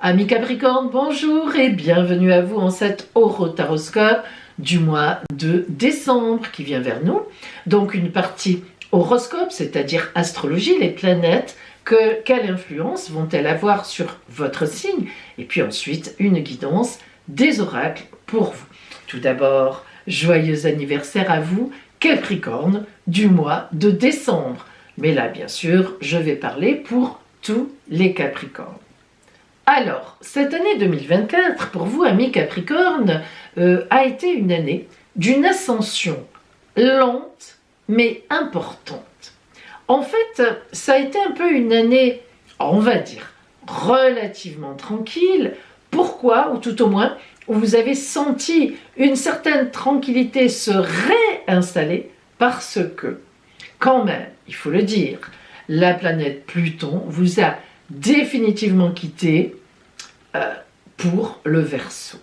Amis Capricorne, bonjour et bienvenue à vous en cet horotaroscope du mois de décembre qui vient vers nous. Donc une partie horoscope, c'est-à-dire astrologie, les planètes, quelle influence vont-elles avoir sur votre signe? Et puis ensuite une guidance des oracles pour vous. Tout d'abord, joyeux anniversaire à vous Capricorne du mois de décembre. Mais là bien sûr, je vais parler pour tous les Capricornes. Alors, cette année 2024, pour vous, amis Capricorne, a été une année d'une ascension lente, mais importante. En fait, ça a été un peu une année, on va dire, relativement tranquille. Pourquoi? Ou tout au moins, où vous avez senti une certaine tranquillité se réinstaller parce que, quand même, il faut le dire, la planète Pluton vous a définitivement quitté pour le Verseau.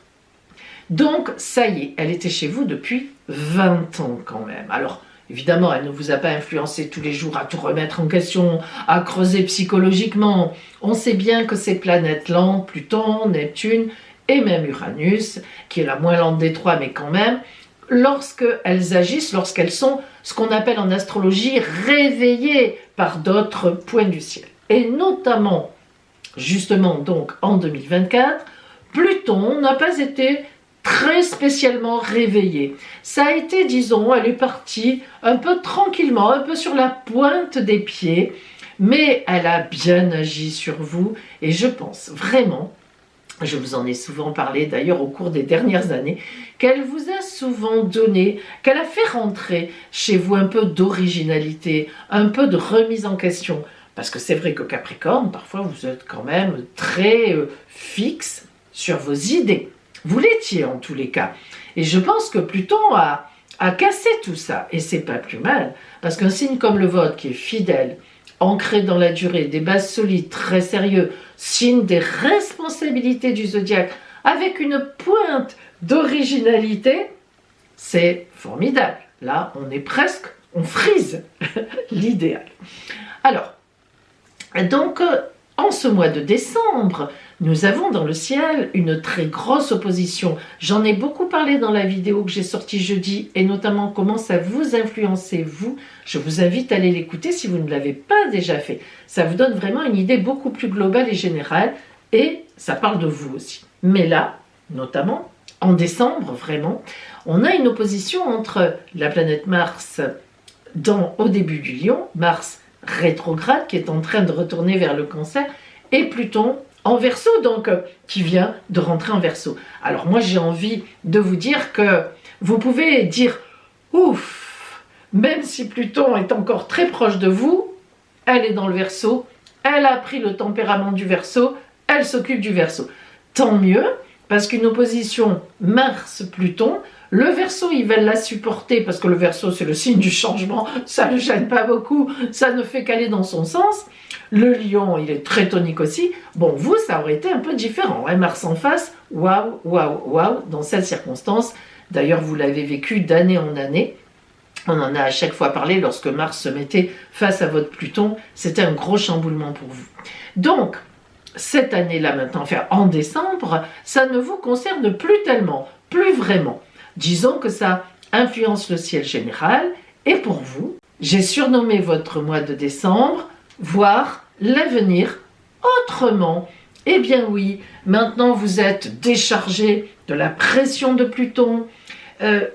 Donc, ça y est, elle était chez vous depuis 20 ans quand même. Alors, évidemment, elle ne vous a pas influencé tous les jours à tout remettre en question, à creuser psychologiquement. On sait bien que ces planètes lentes, Pluton, Neptune et même Uranus, qui est la moins lente des trois, mais quand même, lorsqu'elles agissent, lorsqu'elles sont ce qu'on appelle en astrologie réveillées par d'autres points du ciel. Et notamment, justement donc en 2024, Pluton n'a pas été très spécialement réveillé. Ça a été, disons, elle est partie un peu tranquillement, un peu sur la pointe des pieds, mais elle a bien agi sur vous et je pense vraiment, je vous en ai souvent parlé d'ailleurs au cours des dernières années, qu'elle vous a souvent donné, qu'elle a fait rentrer chez vous un peu d'originalité, un peu de remise en question. Parce que c'est vrai que Capricorne, parfois vous êtes quand même très fixe sur vos idées. Vous l'étiez en tous les cas. Et je pense que Pluton a cassé tout ça. Et c'est pas plus mal. Parce qu'un signe comme le vôtre qui est fidèle, ancré dans la durée, des bases solides, très sérieux, signe des responsabilités du zodiaque, avec une pointe d'originalité, c'est formidable. Là, on frise l'idéal. Alors, donc, en ce mois de décembre, nous avons dans le ciel une très grosse opposition. J'en ai beaucoup parlé dans la vidéo que j'ai sortie jeudi, et notamment comment ça vous influençait, vous. Je vous invite à aller l'écouter si vous ne l'avez pas déjà fait. Ça vous donne vraiment une idée beaucoup plus globale et générale, et ça parle de vous aussi. Mais là, notamment, en décembre, vraiment, on a une opposition entre la planète Mars au début du Lion, Mars rétrograde qui est en train de retourner vers le Cancer, et Pluton en Verseau, donc qui vient de rentrer en Verseau. Alors moi j'ai envie de vous dire que vous pouvez dire ouf, même si Pluton est encore très proche de vous, elle est dans le Verseau, elle a pris le tempérament du Verseau, elle s'occupe du Verseau. Tant mieux, parce qu'une opposition Mars-Pluton, le Verseau, il va la supporter parce que le Verseau, c'est le signe du changement, ça ne le gêne pas beaucoup, ça ne fait qu'aller dans son sens. Le Lion, il est très tonique aussi. Bon, vous, ça aurait été un peu différent. Hein, Mars en face, waouh, waouh, waouh, dans cette circonstance. D'ailleurs, vous l'avez vécu d'année en année. On en a à chaque fois parlé lorsque Mars se mettait face à votre Pluton. C'était un gros chamboulement pour vous. Donc, cette année-là maintenant, enfin en décembre, ça ne vous concerne plus tellement, plus vraiment. Disons que ça influence le ciel général, et pour vous, j'ai surnommé votre mois de décembre, voir l'avenir autrement. Eh bien oui, maintenant vous êtes déchargé de la pression de Pluton,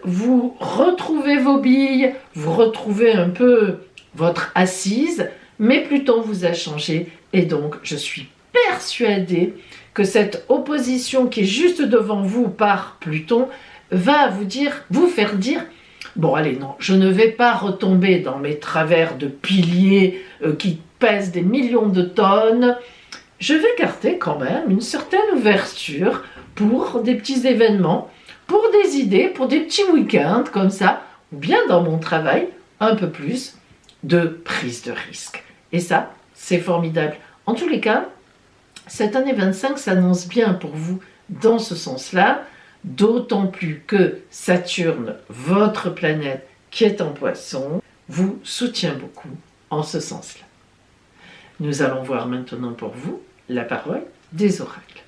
vous retrouvez vos billes, vous retrouvez un peu votre assise, mais Pluton vous a changé, et donc je suis persuadée que cette opposition qui est juste devant vous par Pluton va vous faire dire bon allez non, je ne vais pas retomber dans mes travers de piliers qui pèsent des millions de tonnes, je vais garder quand même une certaine ouverture pour des petits événements, pour des idées, pour des petits week-ends comme ça, ou bien dans mon travail, un peu plus de prise de risque. Et ça, c'est formidable. En tous les cas, cette année 25 s'annonce bien pour vous dans ce sens-là, d'autant plus que Saturne, votre planète qui est en Poisson, vous soutient beaucoup en ce sens-là. Nous allons voir maintenant pour vous la parole des oracles.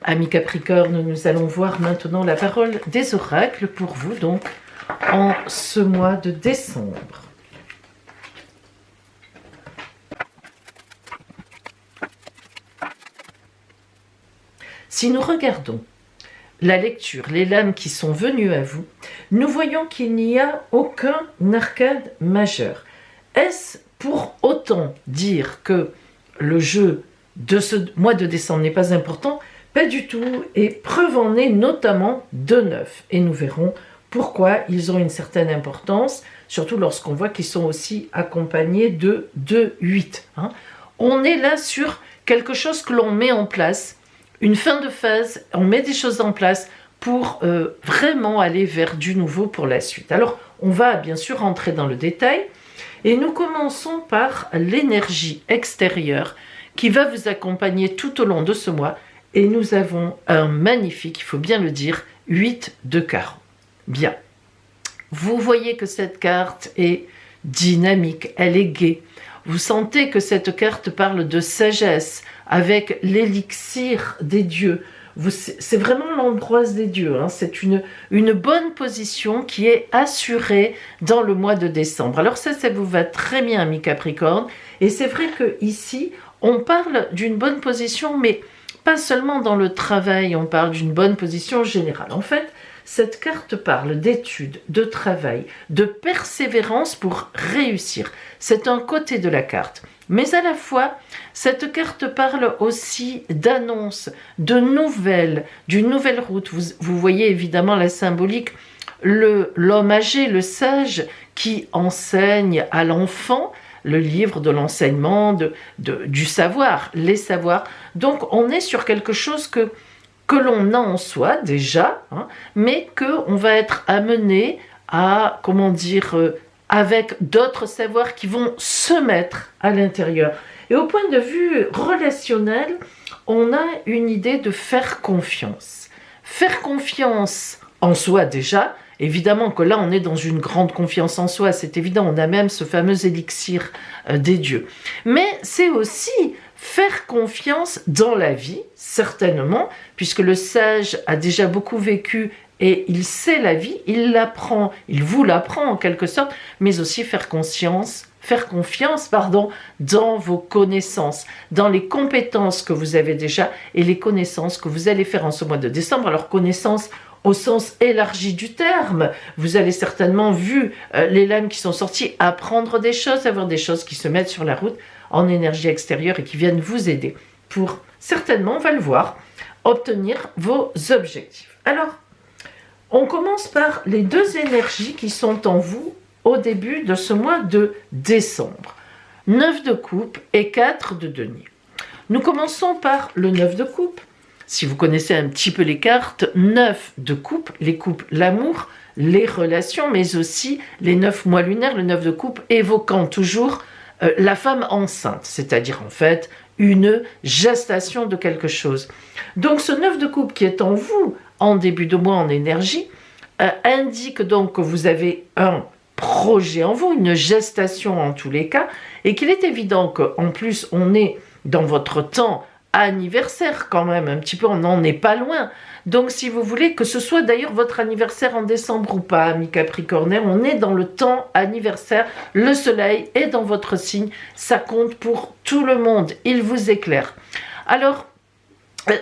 Amis Capricorne, nous allons voir maintenant la parole des oracles pour vous, donc, en ce mois de décembre. Si nous regardons la lecture, les lames qui sont venues à vous, nous voyons qu'il n'y a aucun arcade majeur. Est-ce pour autant dire que le jeu de ce mois de décembre n'est pas important? Pas du tout, et preuve en est notamment 2-9, et nous verrons pourquoi ils ont une certaine importance, surtout lorsqu'on voit qu'ils sont aussi accompagnés de 2-8. On est là sur quelque chose que l'on met en place, une fin de phase, on met des choses en place pour vraiment aller vers du nouveau pour la suite. Alors, on va bien sûr rentrer dans le détail, et nous commençons par l'énergie extérieure qui va vous accompagner tout au long de ce mois, et nous avons un magnifique, il faut bien le dire, 8 de carreau. Bien. Vous voyez que cette carte est dynamique, elle est gaie. Vous sentez que cette carte parle de sagesse, avec l'élixir des dieux. C'est vraiment l'ambroise des dieux. C'est une bonne position qui est assurée dans le mois de décembre. Alors ça vous va très bien, amis Capricorne. Et c'est vrai qu'ici, on parle d'une bonne position, mais pas seulement dans le travail, on parle d'une bonne position générale. En fait, cette carte parle d'études, de travail, de persévérance pour réussir. C'est un côté de la carte. Mais à la fois, cette carte parle aussi d'annonces, de nouvelles, d'une nouvelle route. Vous voyez évidemment la symbolique, l'homme âgé, le sage, qui enseigne à l'enfant, le livre de l'enseignement, du savoir, les savoirs. Donc on est sur quelque chose que l'on a en soi déjà, mais qu'on va être amené à, comment dire, avec d'autres savoirs qui vont se mettre à l'intérieur. Et au point de vue relationnel, on a une idée de faire confiance. Faire confiance en soi déjà. Évidemment que là, on est dans une grande confiance en soi, c'est évident, on a même ce fameux élixir des dieux. Mais c'est aussi faire confiance dans la vie, certainement, puisque le sage a déjà beaucoup vécu et il sait la vie, il vous l'apprend en quelque sorte, mais aussi faire confiance dans vos connaissances, dans les compétences que vous avez déjà et les connaissances que vous allez faire en ce mois de décembre. Alors connaissances au sens élargi du terme, vous allez certainement, vu les lames qui sont sorties, apprendre des choses, avoir des choses qui se mettent sur la route en énergie extérieure et qui viennent vous aider pour, certainement, on va le voir, obtenir vos objectifs. Alors, on commence par les deux énergies qui sont en vous au début de ce mois de décembre. 9 de coupe et 4 de denier. Nous commençons par le 9 de coupe. Si vous connaissez un petit peu les cartes, 9 de coupe, les coupes, l'amour, les relations, mais aussi les 9 mois lunaires, le 9 de coupe évoquant toujours la femme enceinte, c'est-à-dire en fait une gestation de quelque chose. Donc ce 9 de coupe qui est en vous, en début de mois en énergie, indique donc que vous avez un projet en vous, une gestation en tous les cas, et qu'il est évident qu'en plus on est dans votre temps anniversaire quand même, un petit peu, on n'en est pas loin. Donc si vous voulez, que ce soit d'ailleurs votre anniversaire en décembre ou pas, amis capricornaires, on est dans le temps anniversaire, le soleil est dans votre signe, ça compte pour tout le monde, il vous éclaire. Alors,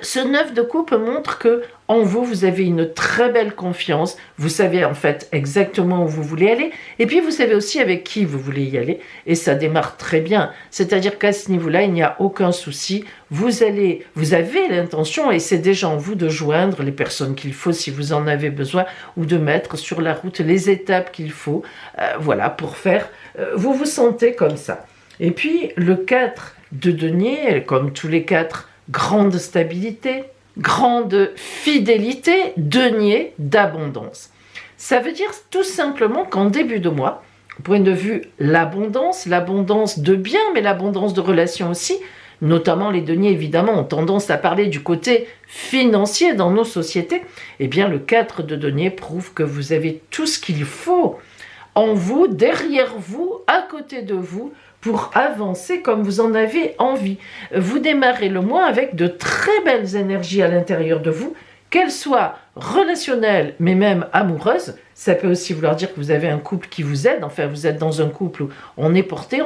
ce 9 de coupe montre que en vous, vous avez une très belle confiance, vous savez en fait exactement où vous voulez aller, et puis vous savez aussi avec qui vous voulez y aller, et ça démarre très bien, c'est-à-dire qu'à ce niveau-là, il n'y a aucun souci, vous avez l'intention, et c'est déjà en vous de joindre les personnes qu'il faut si vous en avez besoin, ou de mettre sur la route les étapes qu'il faut, voilà, pour faire, vous vous sentez comme ça. Et puis le 4 de denier, comme tous les 4, grande stabilité, grande fidélité, denier d'abondance. Ça veut dire tout simplement qu'en début de mois, au point de vue l'abondance de biens, mais l'abondance de relations aussi, notamment les deniers évidemment ont tendance à parler du côté financier dans nos sociétés, eh bien le 4 de denier prouve que vous avez tout ce qu'il faut en vous, derrière vous, à côté de vous, pour avancer comme vous en avez envie. Vous démarrez le mois avec de très belles énergies à l'intérieur de vous, qu'elles soient relationnelles, mais même amoureuses. Ça peut aussi vouloir dire que vous avez un couple qui vous aide, enfin vous êtes dans un couple où on est porté,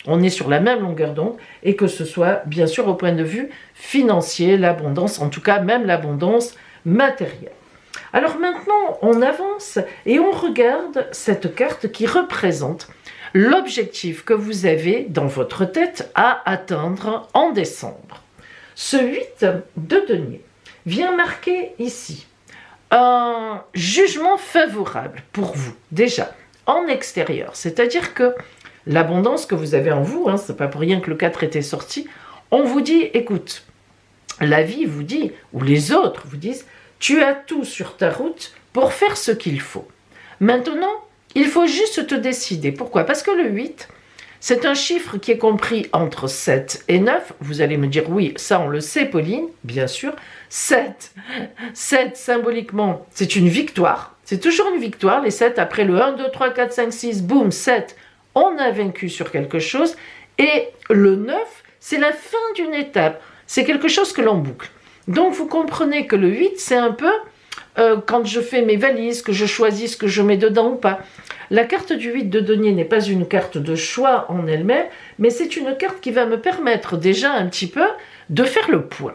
on est sur la même longueur d'onde, et que ce soit bien sûr au point de vue financier, l'abondance, en tout cas même l'abondance matérielle. Alors maintenant, on avance et on regarde cette carte qui représente l'objectif que vous avez dans votre tête à atteindre en décembre. Ce 8 de denier vient marquer ici un jugement favorable pour vous, déjà, en extérieur. C'est-à-dire que l'abondance que vous avez en vous, c'est pas pour rien que le 4 était sorti, on vous dit, écoute, la vie vous dit, ou les autres vous disent, tu as tout sur ta route pour faire ce qu'il faut. Maintenant, il faut juste te décider. Pourquoi? Parce que le 8, c'est un chiffre qui est compris entre 7 et 9. Vous allez me dire, oui, ça on le sait, Pauline, bien sûr. 7 symboliquement, c'est une victoire. C'est toujours une victoire, les 7, après le 1, 2, 3, 4, 5, 6, boum, 7, on a vaincu sur quelque chose. Et le 9, c'est la fin d'une étape. C'est quelque chose que l'on boucle. Donc vous comprenez que le 8, c'est un peu quand je fais mes valises, que je choisis ce que je mets dedans ou pas. La carte du 8 de denier n'est pas une carte de choix en elle-même, mais c'est une carte qui va me permettre déjà un petit peu de faire le point.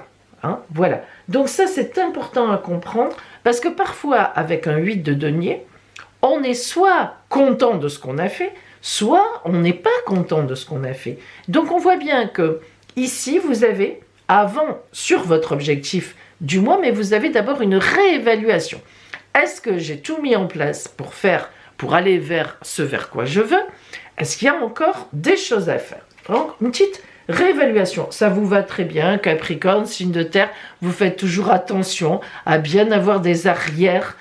Voilà. Donc ça, c'est important à comprendre, parce que parfois, avec un 8 de denier, on est soit content de ce qu'on a fait, soit on n'est pas content de ce qu'on a fait. Donc on voit bien que ici, vous avez, avant, sur votre objectif du mois, mais vous avez d'abord une réévaluation. Est-ce que j'ai tout mis en place pour aller vers ce vers quoi je veux? Est-ce qu'il y a encore des choses à faire? Donc, une petite réévaluation. Ça vous va très bien, Capricorne, signe de terre, vous faites toujours attention à bien avoir des arrières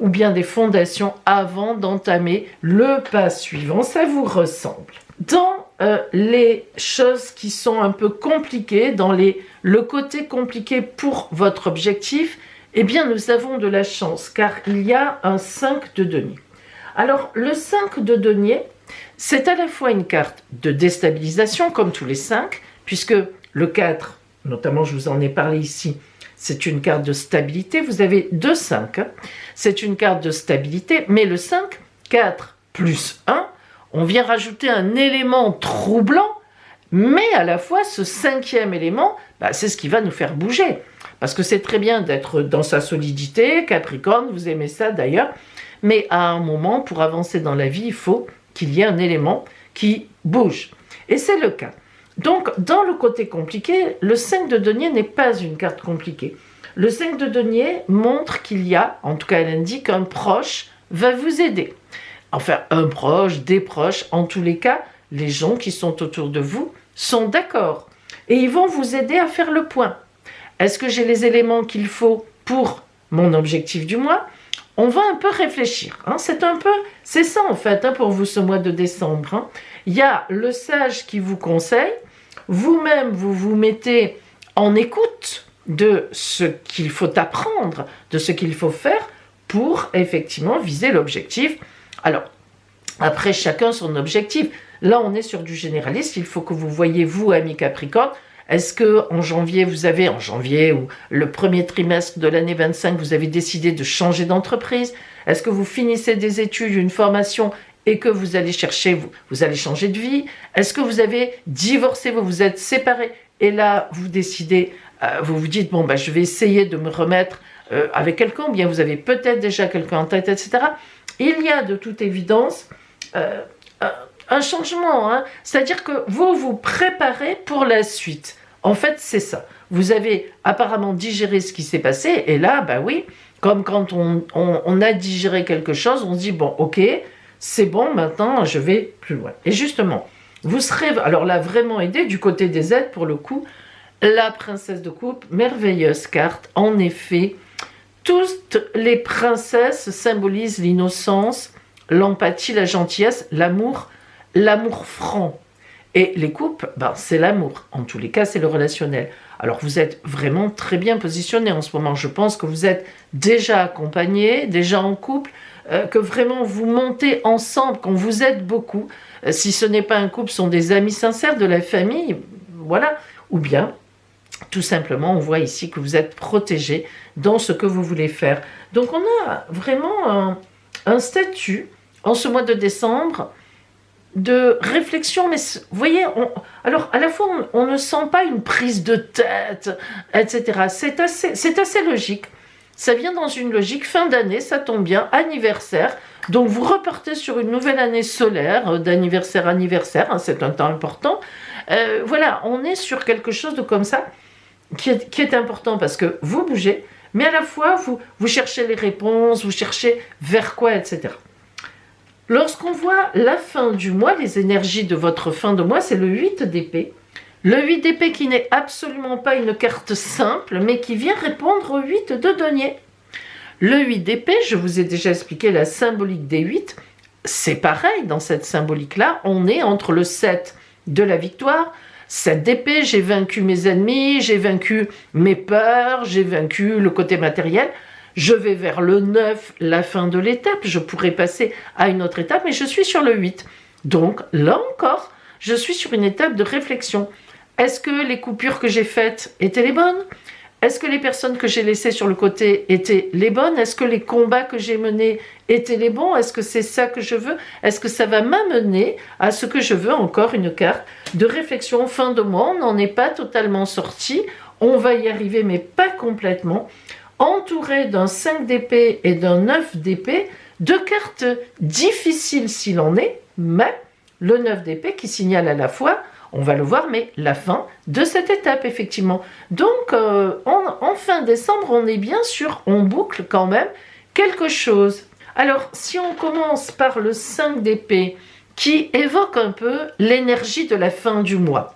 ou bien des fondations avant d'entamer le pas suivant. Ça vous ressemble. Dans les choses qui sont un peu compliquées, dans le côté compliqué pour votre objectif, eh bien nous avons de la chance, car il y a un 5 de denier. Alors le 5 de denier, c'est à la fois une carte de déstabilisation, comme tous les 5, puisque le 4, notamment je vous en ai parlé ici, c'est une carte de stabilité. Vous avez 2 5, c'est une carte de stabilité, mais le 5, 4 plus 1, on vient rajouter un élément troublant, mais à la fois ce 5e élément, c'est ce qui va nous faire bouger. Parce que c'est très bien d'être dans sa solidité, Capricorne, vous aimez ça d'ailleurs, mais à un moment, pour avancer dans la vie, il faut qu'il y ait un élément qui bouge. Et c'est le cas. Donc, dans le côté compliqué, le 5 de denier n'est pas une carte compliquée. Le 5 de denier montre qu'il y a, en tout cas elle indique, un proche va vous aider. Enfin, un proche, des proches, en tous les cas, les gens qui sont autour de vous sont d'accord. Et ils vont vous aider à faire le point. Est-ce que j'ai les éléments qu'il faut pour mon objectif du mois? On va un peu réfléchir. C'est ça en fait pour vous ce mois de décembre. Il y a le sage qui vous conseille. Vous-même, vous vous mettez en écoute de ce qu'il faut apprendre, de ce qu'il faut faire pour effectivement viser l'objectif. Alors, après, chacun son objectif. Là, on est sur du généraliste. Il faut que vous voyez, vous, amis Capricorne, est-ce qu'en janvier, ou le premier trimestre de l'année 25, vous avez décidé de changer d'entreprise? Est-ce que vous finissez des études, une formation, et que vous allez chercher, vous allez changer de vie? Est-ce que vous avez divorcé, vous vous êtes séparés, et là, vous décidez, vous vous dites, bon, je vais essayer de me remettre avec quelqu'un, ou bien vous avez peut-être déjà quelqu'un en tête, etc. Il y a de toute évidence un changement, c'est-à-dire que vous vous préparez pour la suite. En fait, c'est ça. Vous avez apparemment digéré ce qui s'est passé, et là, oui, comme quand on a digéré quelque chose, on se dit, bon, ok, c'est bon, maintenant, je vais plus loin. Et justement, vous serez, alors là, vraiment aidé du côté des aides, pour le coup, la princesse de coupe, merveilleuse carte, en effet, toutes les princesses symbolisent l'innocence, l'empathie, la gentillesse, l'amour franc. Et les coupes, c'est l'amour. En tous les cas, c'est le relationnel. Alors, vous êtes vraiment très bien positionné en ce moment. Je pense que vous êtes déjà accompagné, déjà en couple. que vraiment vous montez ensemble, qu'on vous aide beaucoup. Si ce n'est pas un couple, ce sont des amis sincères de la famille, voilà. Ou bien, tout simplement, on voit ici que vous êtes protégé dans ce que vous voulez faire. Donc on a vraiment un statut en ce mois de décembre de réflexion, mais vous voyez, alors à la fois on ne sent pas une prise de tête, etc. C'est assez logique. Ça vient dans une logique, fin d'année, ça tombe bien, anniversaire. Donc vous repartez sur une nouvelle année solaire, d'anniversaire à anniversaire, hein, c'est un temps important. Voilà, on est sur quelque chose de comme ça, qui est important parce que vous bougez, mais à la fois vous cherchez les réponses, vous cherchez vers quoi, etc. Lorsqu'on voit la fin du mois, les énergies de votre fin de mois, c'est le 8 d'épée. Le 8 d'épée qui n'est absolument pas une carte simple, mais qui vient répondre au 8 de denier. Le 8 d'épée, je vous ai déjà expliqué la symbolique des 8. C'est pareil, dans cette symbolique-là, on est entre le 7 de la victoire, 7 d'épée, j'ai vaincu mes ennemis, j'ai vaincu mes peurs, j'ai vaincu le côté matériel. Je vais vers le 9, la fin de l'étape, je pourrais passer à une autre étape, mais je suis sur le 8. Donc, là encore, je suis sur une étape de réflexion. Est-ce que les coupures que j'ai faites étaient les bonnes? Est-ce que les personnes que j'ai laissées sur le côté étaient les bonnes? Est-ce que les combats que j'ai menés étaient les bons? Est-ce que c'est ça que je veux? Est-ce que ça va m'amener à ce que je veux? Encore une carte de réflexion. Fin de mois, on n'en est pas totalement sorti. On va y arriver, mais pas complètement. Entouré d'un 5 d'épée et d'un 9 d'épée, deux cartes difficiles s'il en est, mais le 9 d'épée qui signale à la fois, on va le voir, mais la fin de cette étape, effectivement. Donc, en fin décembre, on est bien sûr, on boucle quand même quelque chose. Alors, si on commence par le 5 d'épée, qui évoque un peu l'énergie de la fin du mois,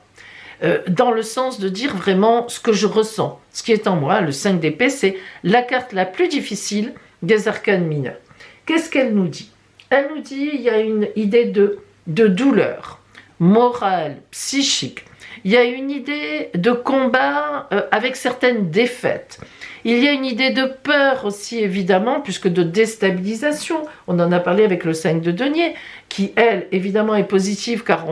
dans le sens de dire vraiment ce que je ressens, ce qui est en moi. Le 5 d'épée, c'est la carte la plus difficile des arcanes mineurs. Qu'est-ce qu'elle nous dit? Elle nous dit il y a une idée de douleur morale, psychique. Il y a une idée de combat avec certaines défaites. Il y a une idée de peur aussi, évidemment, puisque de déstabilisation. On en a parlé avec le 5 de denier, qui, elle, évidemment, est positive, car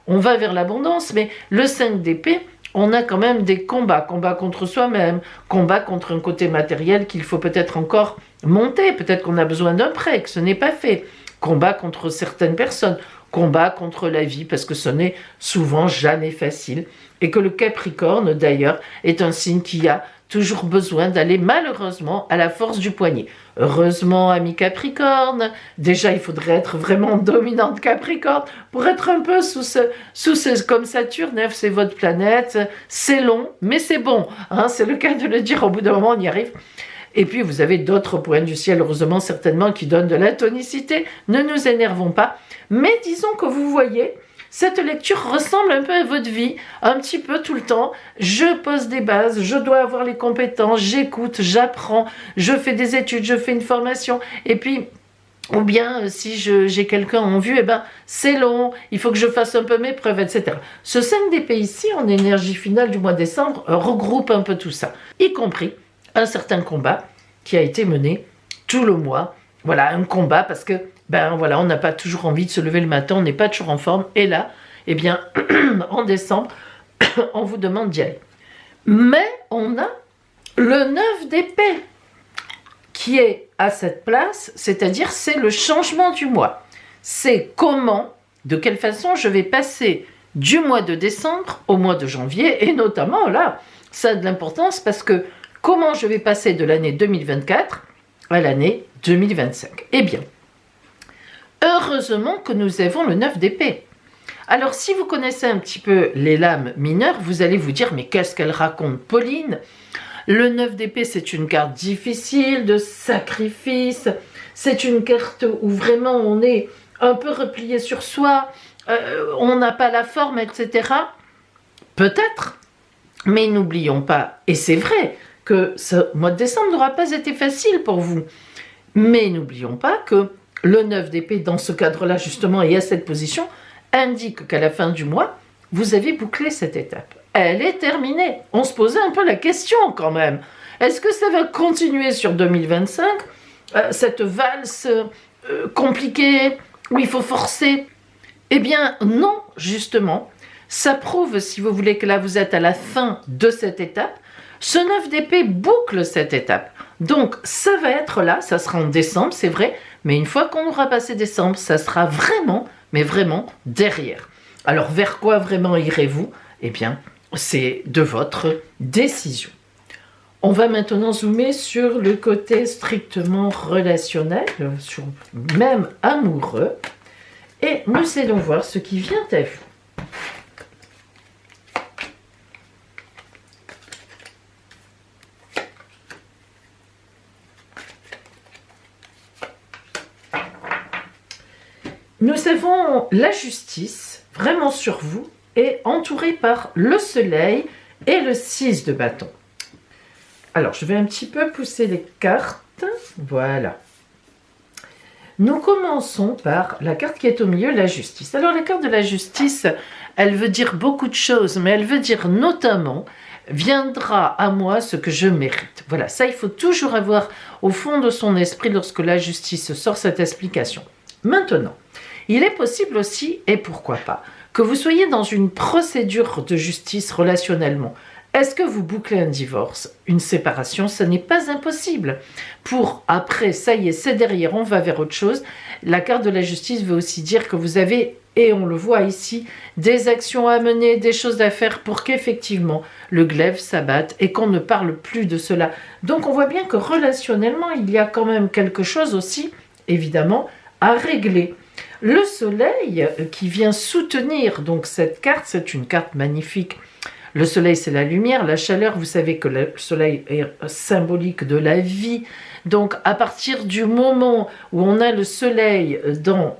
on va vers l'abondance. Mais le 5 d'épée, on a quand même des combats. Combats contre soi-même, combats contre un côté matériel qu'il faut peut-être encore monter. Peut-être qu'on a besoin d'un prêt, que ce n'est pas fait. Combat contre certaines personnes. Combat contre la vie, parce que ce n'est souvent jamais facile. Et que le Capricorne, d'ailleurs, est un signe qui a toujours besoin d'aller malheureusement à la force du poignet. Heureusement, ami Capricorne, déjà il faudrait être vraiment dominante Capricorne pour être un peu sous ce comme Saturne, c'est votre planète, c'est long, mais c'est bon, hein, c'est le cas de le dire, au bout d'un moment on y arrive. Et puis vous avez d'autres points du ciel, heureusement certainement, qui donnent de la tonicité, ne nous énervons pas, mais disons que vous voyez, cette lecture ressemble un peu à votre vie, un petit peu tout le temps. Je pose des bases, je dois avoir les compétences, j'écoute, j'apprends, je fais des études, je fais une formation. Et puis, ou bien si j'ai quelqu'un en vue, eh ben, c'est long, il faut que je fasse un peu mes preuves, etc. Ce 5 d'épée ici, en énergie finale du mois de décembre, regroupe un peu tout ça, y compris un certain combat qui a été mené tout le mois. Voilà, un combat parce que ben voilà, on n'a pas toujours envie de se lever le matin, on n'est pas toujours en forme. Et là, eh bien, en décembre, on vous demande d'y aller. Mais on a le 9 d'épée qui est à cette place, c'est-à-dire c'est le changement du mois. C'est comment, de quelle façon je vais passer du mois de décembre au mois de janvier. Et notamment, là, ça a de l'importance parce que comment je vais passer de l'année 2024 à l'année 2025. Eh bien, heureusement que nous avons le 9 d'épée. Alors, si vous connaissez un petit peu les lames mineures, vous allez vous dire, mais qu'est-ce qu'elle raconte, Pauline? Le 9 d'épée, c'est une carte difficile, de sacrifice. C'est une carte où vraiment on est un peu replié sur soi, on n'a pas la forme, etc. Peut-être, mais n'oublions pas, et c'est vrai que ce mois de décembre n'aura pas été facile pour vous, mais n'oublions pas que le 9 d'épée, dans ce cadre-là, justement, et à cette position, indique qu'à la fin du mois, vous avez bouclé cette étape. Elle est terminée. On se posait un peu la question, quand même. Est-ce que ça va continuer sur 2025 ? cette valse compliquée où il faut forcer. Eh bien non, justement, ça prouve, si vous voulez, que là vous êtes à la fin de cette étape. Ce 9 d'épée boucle cette étape. Donc ça va être là, ça sera en décembre, c'est vrai, mais une fois qu'on aura passé décembre, ça sera vraiment, mais vraiment derrière. Alors vers quoi vraiment irez-vous? Eh bien, c'est de votre décision. On va maintenant zoomer sur le côté strictement relationnel, sur même amoureux, et nous allons voir ce qui vient à vous. Nous avons la justice, vraiment sur vous, et entouré par le soleil et le 6 de bâton. Alors, je vais un petit peu pousser les cartes. Voilà. Nous commençons par la carte qui est au milieu, la justice. Alors, la carte de la justice, elle veut dire beaucoup de choses, mais elle veut dire notamment « viendra à moi ce que je mérite ». Voilà, ça, il faut toujours avoir au fond de son esprit lorsque la justice sort cette explication. Maintenant, il est possible aussi, et pourquoi pas, que vous soyez dans une procédure de justice relationnellement. Est-ce que vous bouclez un divorce, une séparation? Ce n'est pas impossible. Pour après, ça y est, c'est derrière, on va vers autre chose. La carte de la justice veut aussi dire que vous avez, et on le voit ici, des actions à mener, des choses à faire pour qu'effectivement le glaive s'abatte et qu'on ne parle plus de cela. Donc on voit bien que relationnellement, il y a quand même quelque chose aussi, évidemment, à régler. Le soleil qui vient soutenir donc cette carte, c'est une carte magnifique. Le soleil, c'est la lumière, la chaleur. Vous savez que le soleil est symbolique de la vie. Donc, à partir du moment où on a le soleil dans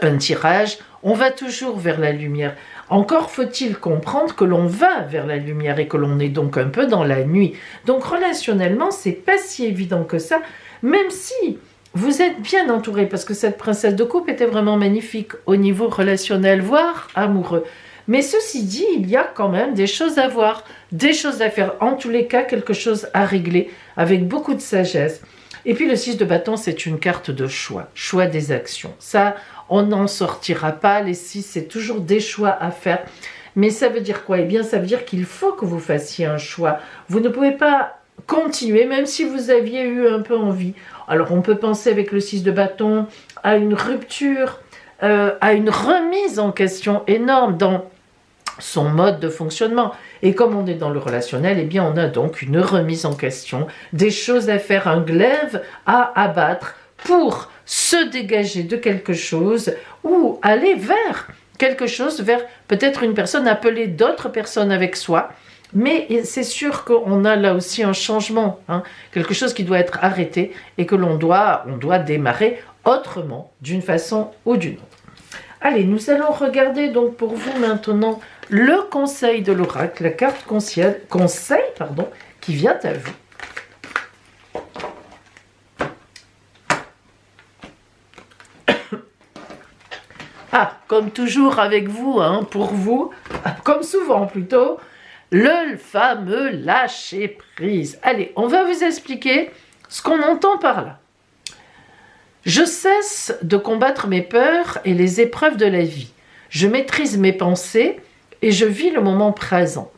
un tirage, on va toujours vers la lumière. Encore faut-il comprendre que l'on va vers la lumière et que l'on est donc un peu dans la nuit. Donc, relationnellement, c'est pas si évident que ça, même si vous êtes bien entouré, parce que cette princesse de coupe était vraiment magnifique au niveau relationnel, voire amoureux. Mais ceci dit, il y a quand même des choses à voir, des choses à faire. En tous les cas, quelque chose à régler avec beaucoup de sagesse. Et puis le 6 de bâton, c'est une carte de choix, choix des actions. Ça, on n'en sortira pas. Les 6, c'est toujours des choix à faire. Mais ça veut dire quoi? Eh bien, ça veut dire qu'il faut que vous fassiez un choix. Vous ne pouvez pas continuer, même si vous aviez eu un peu envie. Alors, on peut penser avec le 6 de bâton à une rupture, à une remise en question énorme dans son mode de fonctionnement. Et comme on est dans le relationnel, eh bien, on a donc une remise en question, des choses à faire, un glaive à abattre pour se dégager de quelque chose ou aller vers quelque chose, vers peut-être une personne, appeler d'autres personnes avec soi. Mais c'est sûr qu'on a là aussi un changement, hein, quelque chose qui doit être arrêté et que on doit démarrer autrement, d'une façon ou d'une autre. Allez, nous allons regarder donc pour vous maintenant le conseil de l'oracle, la carte conseil qui vient à vous. Ah, comme toujours avec vous, hein, pour vous, comme souvent plutôt, le fameux lâcher prise. Allez, on va vous expliquer ce qu'on entend par là. Je cesse de combattre mes peurs et les épreuves de la vie. Je maîtrise mes pensées et je vis le moment présent.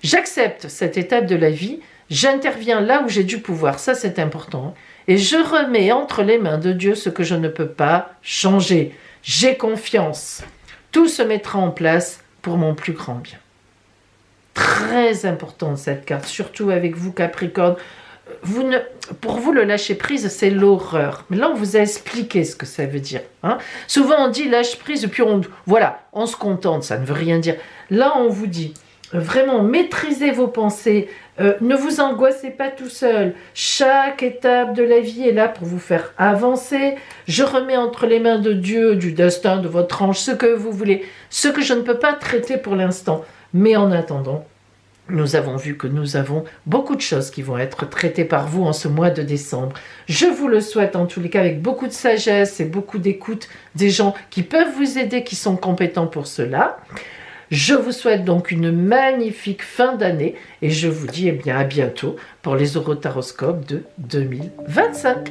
J'accepte cette étape de la vie, j'interviens là où j'ai du pouvoir, ça c'est important, et je remets entre les mains de Dieu ce que je ne peux pas changer. J'ai confiance. Tout se mettra en place pour mon plus grand bien. Très importante cette carte, surtout avec vous Capricorne. Pour vous, le lâcher-prise, c'est l'horreur. Mais là, on vous a expliqué ce que ça veut dire. Hein. Souvent, on dit lâche-prise et puis on se contente, ça ne veut rien dire. Là, on vous dit, vraiment, maîtrisez vos pensées, ne vous angoissez pas tout seul. Chaque étape de la vie est là pour vous faire avancer. Je remets entre les mains de Dieu, du destin, de votre ange, ce que vous voulez, ce que je ne peux pas traiter pour l'instant. Mais en attendant, nous avons vu que nous avons beaucoup de choses qui vont être traitées par vous en ce mois de décembre. Je vous le souhaite en tous les cas avec beaucoup de sagesse et beaucoup d'écoute des gens qui peuvent vous aider, qui sont compétents pour cela. Je vous souhaite donc une magnifique fin d'année et je vous dis à bientôt pour les orotaroscopes de 2025.